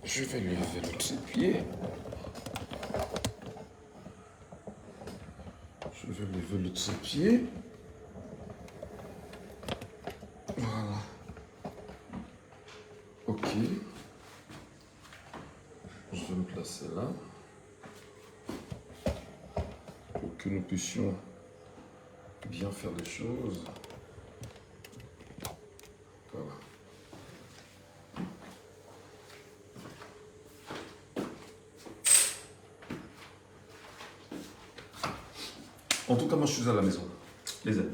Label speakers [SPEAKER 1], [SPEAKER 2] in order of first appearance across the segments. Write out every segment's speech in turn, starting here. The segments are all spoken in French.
[SPEAKER 1] Je vais lever le trépied. Je vais lever le trépied. Voilà. Ok. Je vais me placer là. Pour que nous puissions bien faire les choses. Voilà. En tout cas, moi, je suis à la maison, les amis.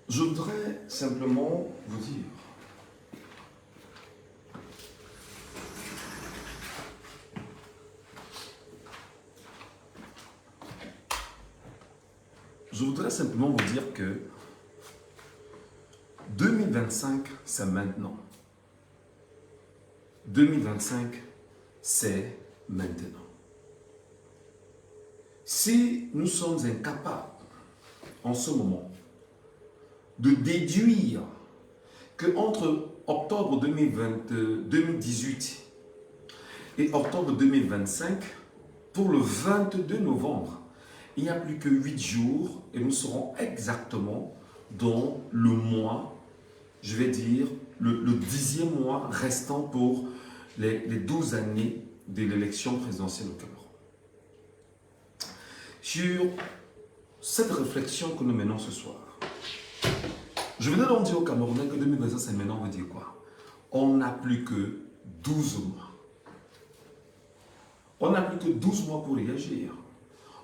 [SPEAKER 1] Je voudrais simplement vous dire, que 2025, c'est maintenant. 2025, c'est maintenant. Si nous sommes incapables, en ce moment, de déduire que entre octobre 2018 et octobre 2025, pour le 22 novembre, il n'y a plus que 8 jours et nous serons exactement dans le mois, je vais dire, le 10e mois restant pour les 12 années de l'élection présidentielle au Cameroun. Sur cette réflexion que nous menons ce soir, je venais donc dire aux Camerounais que 2025, c'est maintenant, on veut dire quoi? On n'a plus que 12 mois. On n'a plus que 12 mois pour réagir.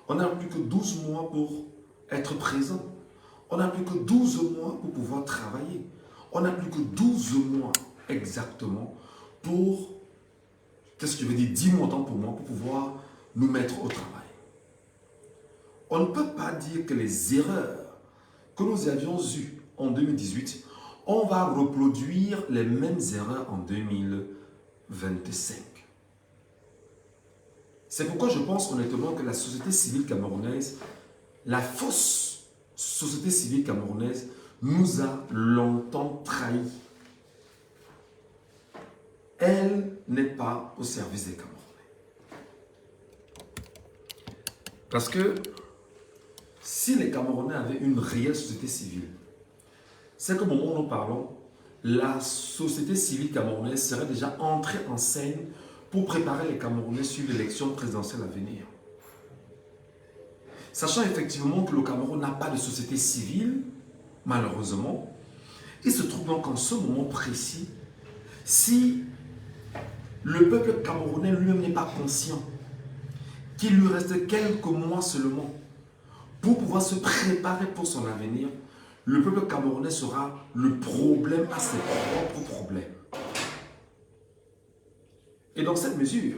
[SPEAKER 1] On n'a plus que 12 mois pour être présent. On n'a plus que 12 mois pour pouvoir travailler. On n'a plus que 12 mois exactement pour, qu'est-ce que je veux dire, 10 mois temps pour moi, pour pouvoir nous mettre au travail. On ne peut pas dire que les erreurs que nous avions eues en 2018, on va reproduire les mêmes erreurs en 2025. C'est pourquoi je pense honnêtement que la société civile camerounaise, la fausse société civile camerounaise, nous a longtemps trahis. Elle n'est pas au service des Camerounais. Parce que si les Camerounais avaient une réelle société civile, c'est qu'au moment où nous parlons, la société civile camerounaise serait déjà entrée en scène pour préparer les Camerounais sur l'élection présidentielle à venir. Sachant effectivement que le Cameroun n'a pas de société civile, malheureusement, il se trouve donc en ce moment précis, si le peuple camerounais lui-même n'est pas conscient qu'il lui reste quelques mois seulement pour pouvoir se préparer pour son avenir, le peuple camerounais sera le problème à ses propres problèmes. Et dans cette mesure,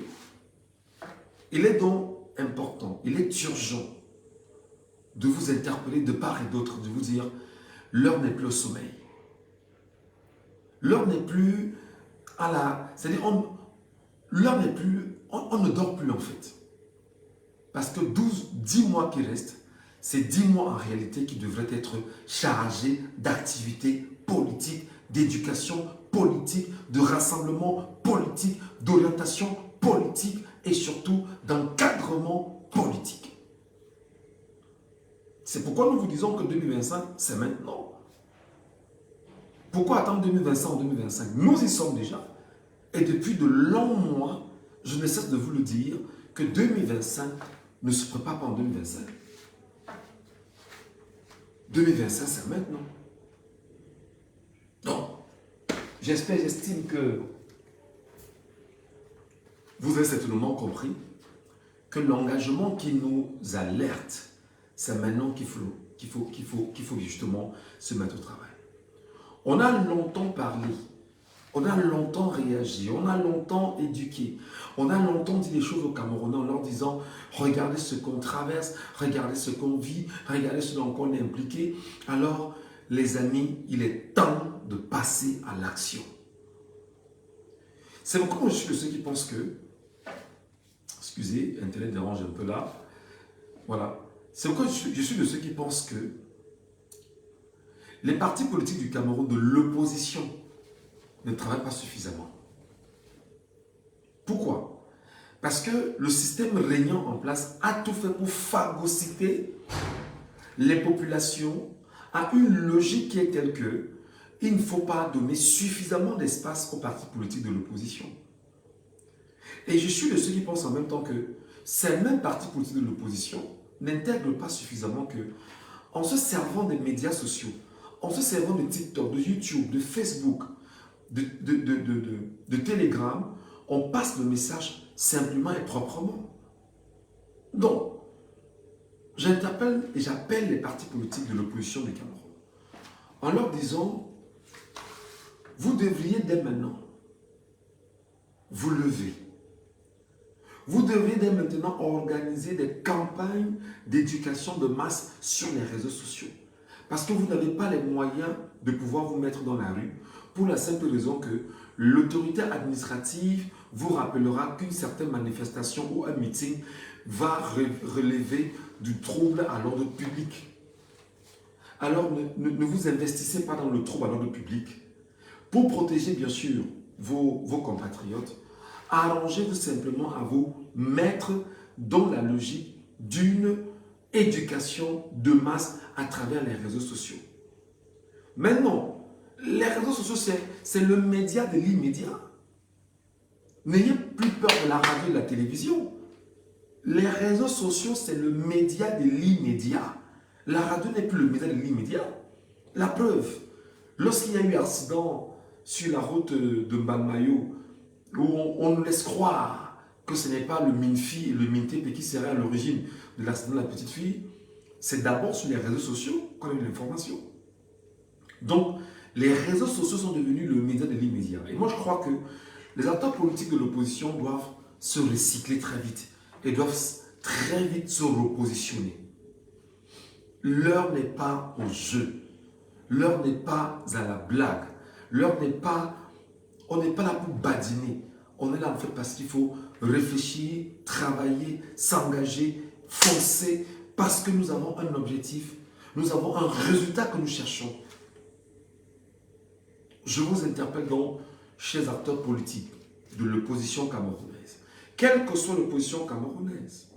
[SPEAKER 1] il est donc important, il est urgent de vous interpeller de part et d'autre, de vous dire, l'heure n'est plus au sommeil. L'heure n'est plus à la... C'est-à-dire, l'heure n'est plus... On ne dort plus en fait. Parce que 10 mois qui restent, c'est 10 mois en réalité qui devraient être chargés d'activités politiques, d'éducation politique, de rassemblement politique, d'orientation politique et surtout d'encadrement politique. C'est pourquoi nous vous disons que 2025, c'est maintenant. Pourquoi attendre 2025 en 2025? Nous y sommes déjà. Et depuis de longs mois, je ne cesse de vous le dire, que 2025 ne se prépare pas en 2025. 2025, c'est maintenant. Donc, j'estime que vous avez certainement compris que l'engagement qui nous alerte, c'est maintenant qu'il faut justement se mettre au travail. On a longtemps parlé, on a longtemps réagi, on a longtemps éduqué, on a longtemps dit des choses aux Camerounais en leur disant « Regardez ce qu'on traverse, regardez ce qu'on vit, regardez ce dans quoi on est impliqué. » Alors, les amis, il est temps de passer à l'action. C'est pourquoi moi, je suis de ceux qui pensent que... Excusez, Internet dérange un peu là. Voilà. C'est pourquoi je suis de ceux qui pensent que Les partis politiques du Cameroun de l'opposition ne travaillent pas suffisamment. Pourquoi? Parce que le système régnant en place a tout fait pour phagocyter les populations à une logique qui est telle que il ne faut pas donner suffisamment d'espace aux partis politiques de l'opposition. Et je suis de ceux qui pensent en même temps que ces mêmes partis politiques de l'opposition n'intègrent pas suffisamment que, en se servant des médias sociaux, en se servant de TikTok, de YouTube, de Facebook, de Telegram, on passe le message simplement et proprement. Donc, j'interpelle et j'appelle les partis politiques de l'opposition du Cameroun en leur disant, vous devriez dès maintenant vous lever. Vous devriez dès maintenant organiser des campagnes d'éducation de masse sur les réseaux sociaux. Parce que vous n'avez pas les moyens de pouvoir vous mettre dans la rue pour la simple raison que l'autorité administrative vous rappellera qu'une certaine manifestation ou un meeting va relever du trouble à l'ordre public. Alors ne vous investissez pas dans le trouble à l'ordre public. Pour protéger bien sûr vos compatriotes, arrangez-vous simplement à vous mettre dans la logique d'une éducation de masse à travers les réseaux sociaux. Maintenant, les réseaux sociaux, c'est le média de l'immédiat. N'ayez plus peur de la radio et de la télévision. Les réseaux sociaux, c'est le média de l'immédiat. La radio n'est plus le média de l'immédiat. La preuve, lorsqu'il y a eu un accident sur la route de Mbamayo, où on nous laisse croire que ce n'est pas le Minfi et le Mintepe qui serait à l'origine de l'accident de la petite fille, c'est d'abord sur les réseaux sociaux qu'on a eu l'information. Donc, les réseaux sociaux sont devenus le média de l'immédiat. Et moi, je crois que les acteurs politiques de l'opposition doivent se recycler très vite et doivent très vite se repositionner. L'heure n'est pas au jeu. L'heure n'est pas à la blague. L'heure n'est pas... On n'est pas là pour badiner. On est là en fait parce qu'il faut réfléchir, travailler, s'engager, foncer, parce que nous avons un objectif, nous avons un résultat que nous cherchons. Je vous interpelle donc, chers acteurs politiques de l'opposition camerounaise, quelle que soit l'opposition camerounaise.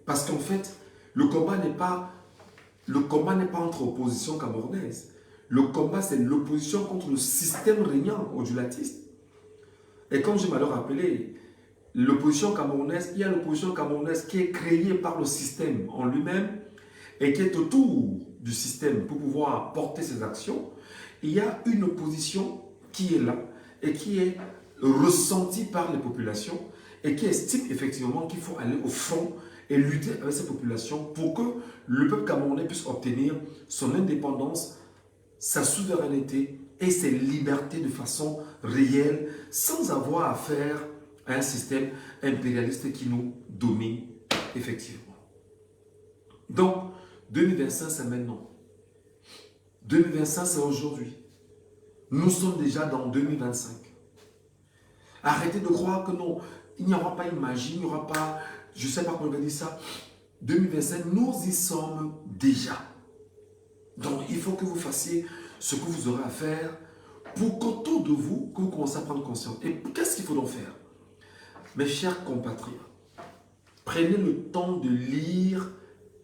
[SPEAKER 1] Parce qu'en fait, le combat n'est pas entre opposition camerounaise. Le combat, c'est l'opposition contre le système régnant ondulatiste. Et comme je m'ai alors rappelé, l'opposition camerounaise, il y a l'opposition camerounaise qui est créée par le système en lui-même et qui est autour du système pour pouvoir porter ses actions. Il y a une opposition qui est là et qui est ressentie par les populations et qui estime effectivement qu'il faut aller au front et lutter avec ces populations pour que le peuple camerounais puisse obtenir son indépendance, sa souveraineté et ses libertés de façon réelle sans avoir à faire à un système impérialiste qui nous domine effectivement. Donc, 2025, c'est maintenant. 2025, c'est aujourd'hui. Nous sommes déjà dans 2025. Arrêtez de croire que non, il n'y aura pas une magie, il n'y aura pas, je ne sais pas comment on va dire ça. 2025, nous y sommes déjà. Donc, il faut que vous fassiez ce que vous aurez à faire pour qu'autour de vous, que vous commencez à prendre conscience. Et qu'est-ce qu'il faut donc faire? Mes chers compatriotes, prenez le temps de lire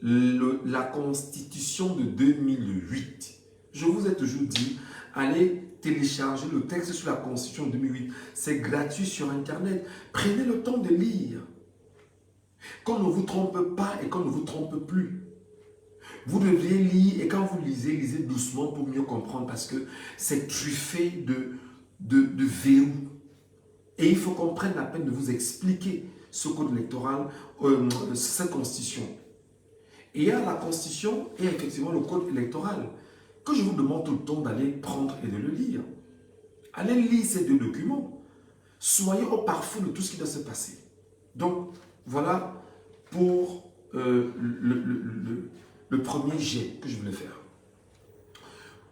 [SPEAKER 1] la Constitution de 2008. Je vous ai toujours dit, allez télécharger le texte sur la Constitution de 2008. C'est gratuit sur Internet. Prenez le temps de lire. Qu'on ne vous trompe pas et qu'on ne vous trompe plus. Vous devriez lire et quand vous lisez, lisez doucement pour mieux comprendre parce que c'est truffé de verrous. Et il faut qu'on prenne la peine de vous expliquer ce code électoral, cette constitution. Et il y a la constitution et effectivement le code électoral que je vous demande tout le temps d'aller prendre et de le lire. Allez lire ces deux documents. Soyez au parfum de tout ce qui doit se passer. Donc, voilà pour le premier jet que je voulais faire.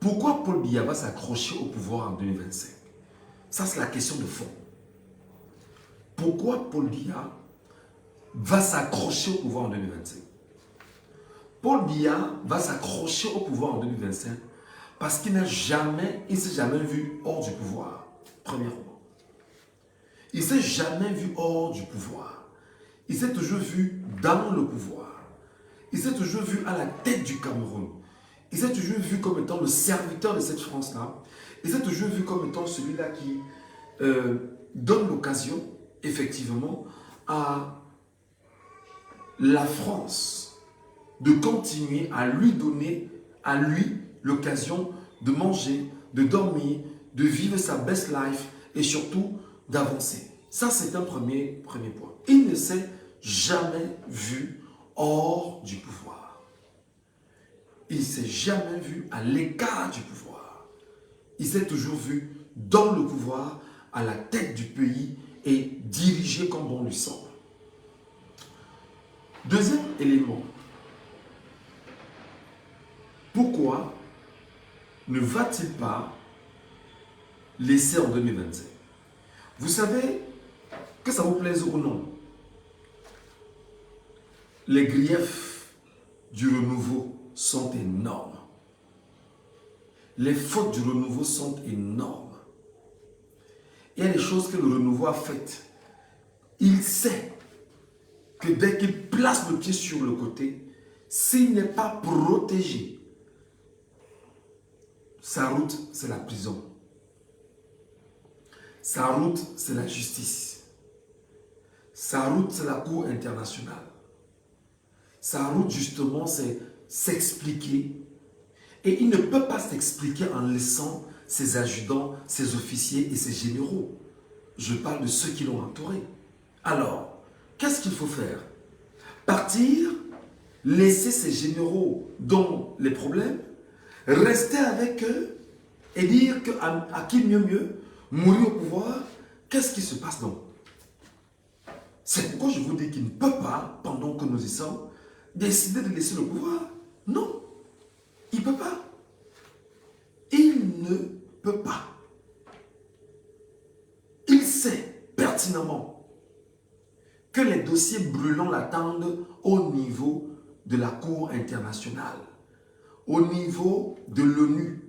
[SPEAKER 1] Pourquoi Paul Biya va s'accrocher au pouvoir en 2025? Ça, c'est la question de fond. Pourquoi Paul Biya va s'accrocher au pouvoir en 2025? Paul Biya va s'accrocher au pouvoir en 2025 Parce qu'il il ne s'est jamais vu hors du pouvoir, premièrement. Il ne s'est jamais vu hors du pouvoir. Il s'est toujours vu dans le pouvoir. Il s'est toujours vu à la tête du Cameroun. Il s'est toujours vu comme étant le serviteur de cette France-là. Il s'est toujours vu comme étant celui-là qui donne l'occasion, effectivement, à la France de continuer à lui donner, à lui, l'occasion de manger, de dormir, de vivre sa best life et surtout d'avancer. Ça, c'est un premier point. Il ne s'est jamais vu hors du pouvoir. Il ne s'est jamais vu à l'écart du pouvoir. Il s'est toujours vu dans le pouvoir, à la tête du pays et dirigé comme bon lui semble. Deuxième élément. Pourquoi ne va-t-il pas laisser en 2025? Vous savez, que ça vous plaise ou non, les griefs du renouveau sont énormes. Les fautes du renouveau sont énormes. Il y a des choses que le renouveau a faites. Il sait que dès qu'il place le pied sur le côté, s'il n'est pas protégé, sa route, c'est la prison. Sa route, c'est la justice. Sa route, c'est la cour internationale. Sa route, justement, c'est s'expliquer. Et il ne peut pas s'expliquer en laissant ses adjudants, ses officiers et ses généraux. Je parle de ceux qui l'ont entouré. Alors, qu'est-ce qu'il faut faire? Partir, laisser ses généraux dans les problèmes, rester avec eux et dire que à qui mieux, mourir au pouvoir. Qu'est-ce qui se passe donc? C'est pourquoi je vous dis qu'il ne peut pas, pendant que nous y sommes, décider de laisser le pouvoir. Non, il ne peut pas. Il ne peut pas. Il sait pertinemment que les dossiers brûlants l'attendent au niveau de la Cour internationale, au niveau de l'ONU,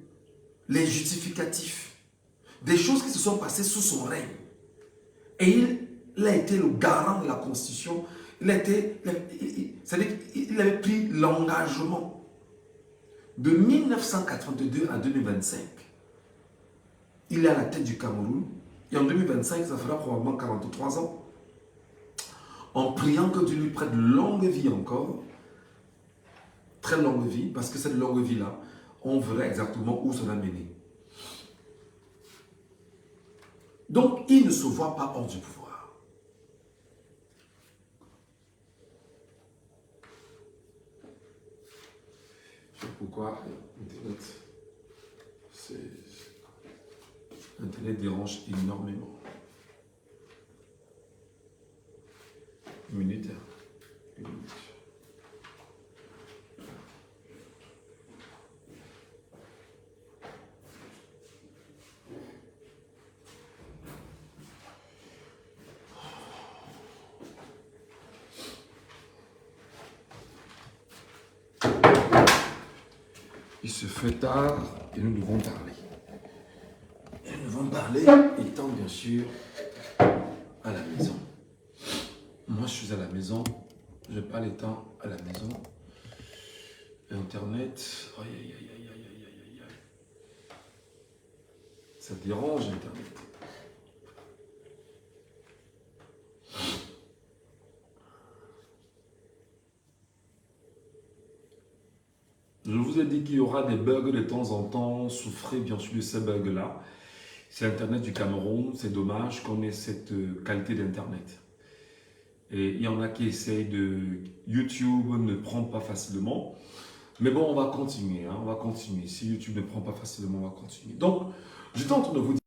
[SPEAKER 1] les justificatifs, des choses qui se sont passées sous son règne. Et il a été le garant de la Constitution. C'est-à-dire qu'il avait pris l'engagement de 1982 à 2025. Il est à la tête du Cameroun. Et en 2025, ça fera probablement 43 ans. En priant que Dieu lui prête longue vie encore. Très longue vie, parce que cette longue vie-là, on verra exactement où ça va mener. Donc, il ne se voit pas hors du pouvoir. Je sais pourquoi Internet dérange énormément. Une minute. Une minute. Il se fait tard et nous devons parler. Et nous devons parler étant bien sûr à la maison. Moi, je suis à la maison. Je parle étant à la maison. Internet. Aïe, aïe, aïe, aïe, aïe, aïe, aïe, aïe. Ça dérange, Internet. Je vous ai dit qu'il y aura des bugs de temps en temps. Souffrez bien sûr de ces bugs-là. C'est Internet du Cameroun. C'est dommage qu'on ait cette qualité d'Internet. Et il y en a qui essayent de... YouTube ne prend pas facilement. Mais bon, on va continuer. On va continuer. Si YouTube ne prend pas facilement, on va continuer. Donc, j'étais en train de vous dire...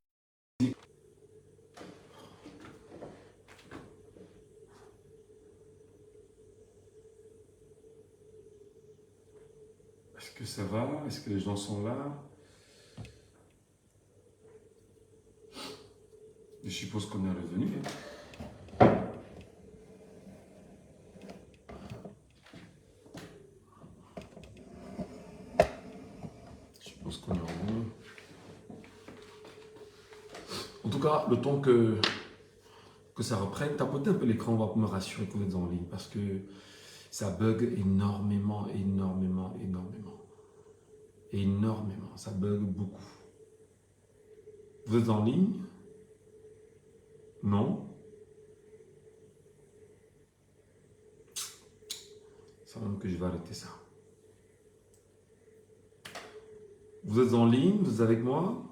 [SPEAKER 1] Est-ce que ça va? Est-ce que les gens sont là? Je suppose qu'on est revenu. Je Je pense qu'on est en bon. En tout cas, le temps que ça reprenne, tapotez un peu l'écran, on va me rassurer que vous êtes en ligne parce que ça bug énormément, énormément, énormément. Énormément, ça bug beaucoup. Vous êtes en ligne? Non? Ça va même que je vais arrêter ça. Vous êtes en ligne? Vous êtes avec moi?